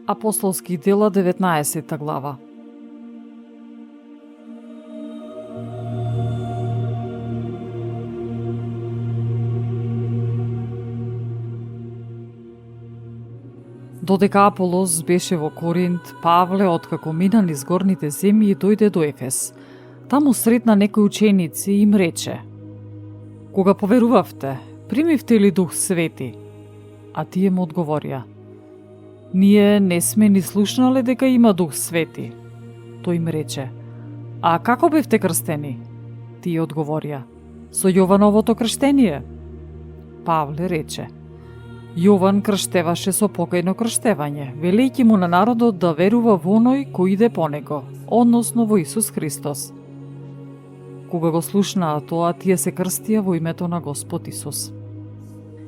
Апостолски дела 19 глава. Додека Аполос беше во Коринт, Павле, откако мина низ горните земји, дојде до Ефес. Таму сретна некои ученици и им рече: Кога поверувавте, примивте ли Дух Свети? А тие му одговорија: Ние не сме ни слушнале дека има Дух Свети. Тој им рече: А како бевте крстени? Тие одговорија: Со Јовановото крштение. Павле рече: Јован крштеваше со покајно крштевање, велејќи му на народот да верува во оној кој иде по него, односно во Исус Христос. Кога го слушнаа тоа, тие се крстија во името на Господ Исус.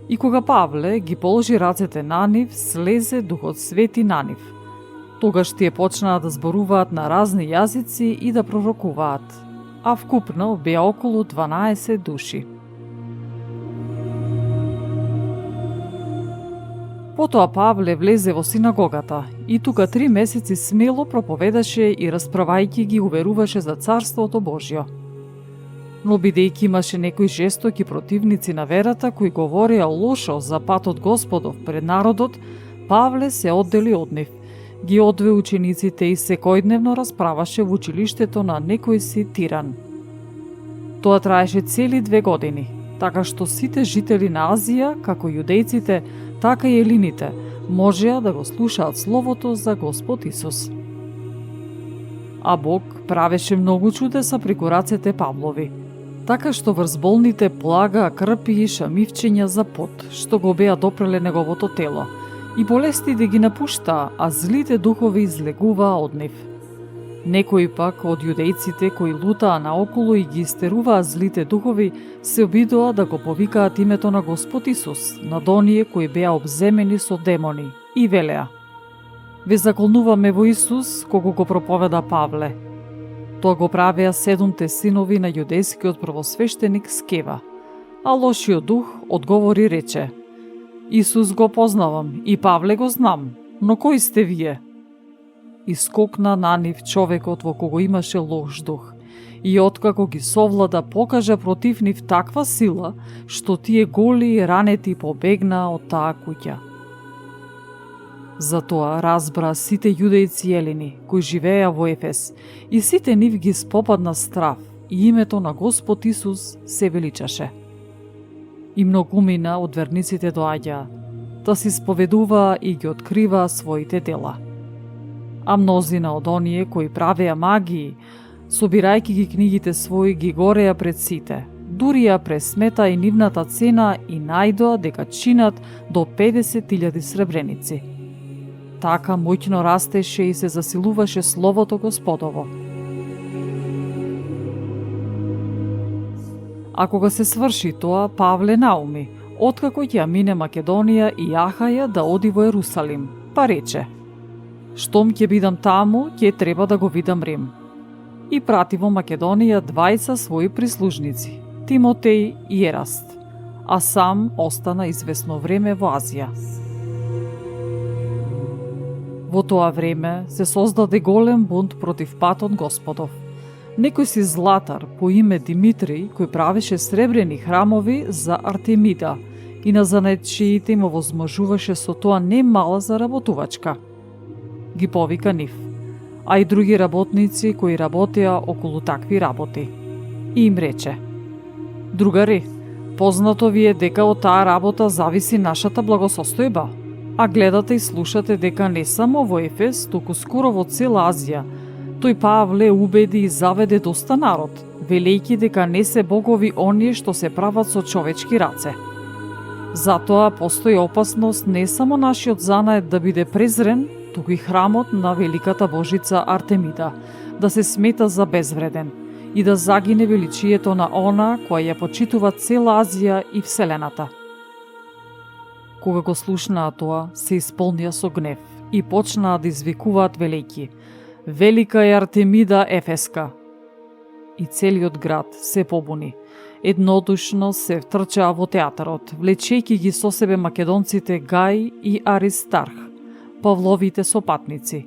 И кога Павле ги положи рацете на нив, слезе Духот Свети на нив. Тогаш тие почнаа да зборуваат на разни јазици и да пророкуваат, а вкупно беа околу 12 души. Потоа Павле влезе во синагогата и тука 3 месеци смело проповедаше и расправајќи ги уверуваше за Царството Божјо. Но бидејќи имаше некои жестоки противници на верата кои говореа лошо за патот Господов пред народот, Павле се оддели од нив, ги одве учениците и секојдневно расправаше во училиштето на некој си Тиран. Тоа траеше цели 2 години, така што сите жители на Азија, како јудејците, така и елините, можеа да го слушаат Словото за Господ Исус. А Бог правеше многу чудеса преку рацете Павлови, така што врз болните плага, крпи и шамивчења за пот, што го беа допреле неговото тело, и болестите ги напуштаа, а злите духови излегуваа од нив. Некои пак од јудејците кои лутаа наоколу и ги истеруваа злите духови, се обидоа да го повикаат името на Господ Исус над оние кои беа обземени со демони и велеа: Ве заколнуваме во Исус, кога го проповеда Павле. Тоа го правеа 7 синови на јудејскиот првосвештеник Скева, а лошиот дух одговори рече: Исус го познавам и Павле го знам, но кои сте вие? И скокна на нив човекот во кого имаше лош дух, и откако ги совлада, покажа против нив таква сила, што тие голи и ранети побегнаа од таа куќа. Затоа разбра сите јудејци и елини кои живееа во Ефес, и сите нив ги спопадна страв, и името на Господ Исус се величаше. И многумина од верниците доаѓаа, да се исповедуваа и ги откриваа своите дела. А мнозина од оние кои правеа магии, собирајќи ги книгите своји, ги гореа пред сите, дури ја пресмета и нивната цена и најдоа дека чинат до 50.000 сребреници. Така моќно растеше и се засилуваше Словото Господово. А кога се сврши тоа, Павле науми, откако ќе мине Македонија и Ахаја, да оди во Ерусалим, па рече: Штом ќе бидам таму, ќе треба да го видам Рим. И прати во Македонија 20 своји прислужници, Тимотеј и Ераст, а сам остана известно време во Азија. Во тоа време се создаде голем бунт против патот Господов. Некој си златар по име Димитриј, кој правеше сребрени храмови за Артемида и на занаетчиите им овозможуваше со тоа не мала заработувачка. Ги повика нив, а и други работници кои работеа околу такви работи. И им рече: Другари, познато ви е дека од таа работа зависи нашата благосостојба, а гледате и слушате дека не само во Ефес, туку скоро во цела Азија, тој Павле убеди и заведе доста народ, велејќи дека не се богови оние што се прават со човечки раце. Затоа постои опасност не само нашиот занает да биде презрен, туку и храмот на великата божица Артемида да се смета за безвреден и да загине величието на она која ја почитува цела Азија и Вселената. Кога го слушнаа тоа, се исполнија со гнев и почнаа да извикуваат велејки: Велика е Артемида Ефеска! И целиот град се побуни. Еднодушно се втрчаа во театарот, влечејќи ги со себе македонците Гај и Аристарх, Павловите сопатници.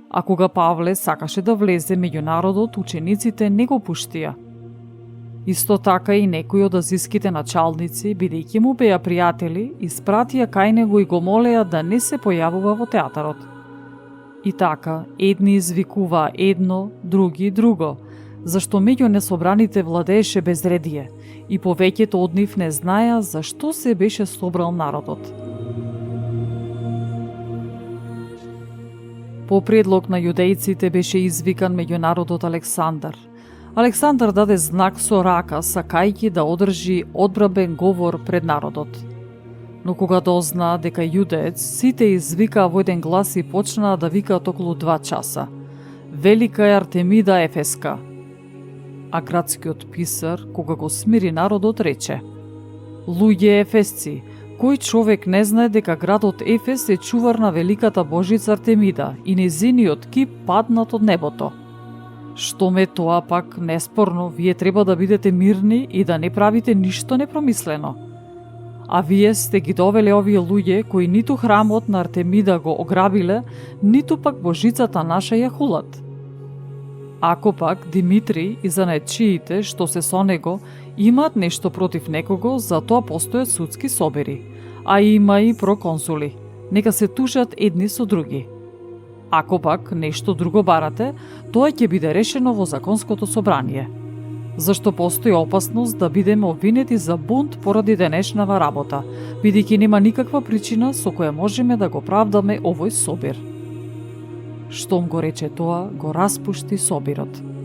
А кога Павле сакаше да влезе меѓу народот, учениците не го пуштија. Исто така и некои од азиските началници, бидејќи му беа пријатели, испратија кај него и го молеа да не се појавува во театарот. И така, едни извикуваа едно, други друго, зашто меѓу несобраните владееше безредие, и повеќето од нив не знаеа зашто се беше собрал народот. По предлог на јудејците беше извикан меѓу народот Александар. Александар даде знак со рака, сакајќи да одржи одбранбен говор пред народот. Но кога дознаа дека јудеец, сите извикаа во еден глас и почнаа да викаат околу 2 часа. Велика е Артемида Ефеска. А градскиот писар, кога го смири народот, рече: Луѓе ефесци, кој човек не знае дека градот Ефес е чувар на великата божица Артемида и незиниот кип паднат од небото? Што ме тоа пак неспорно, вие треба да бидете мирни и да не правите ништо непромислено. А вие сте ги довеле овие луѓе кои ниту храмот на Артемида го ограбиле, ниту пак божицата наша ја хулат. Ако пак Димитри и занаечиите што се со него имаат нешто против некого, за тоа постојат судски собери, а има и проконсули. Нека се тужат едни со други. Ако пак нешто друго барате, тоа ќе биде решено во законското собрание. Зашто постои опасност да бидеме обвинети за бунт поради денешнава работа, бидејќи нема никаква причина со која можеме да го правдаме овој собир. Штом го рече тоа, го распушти собирот.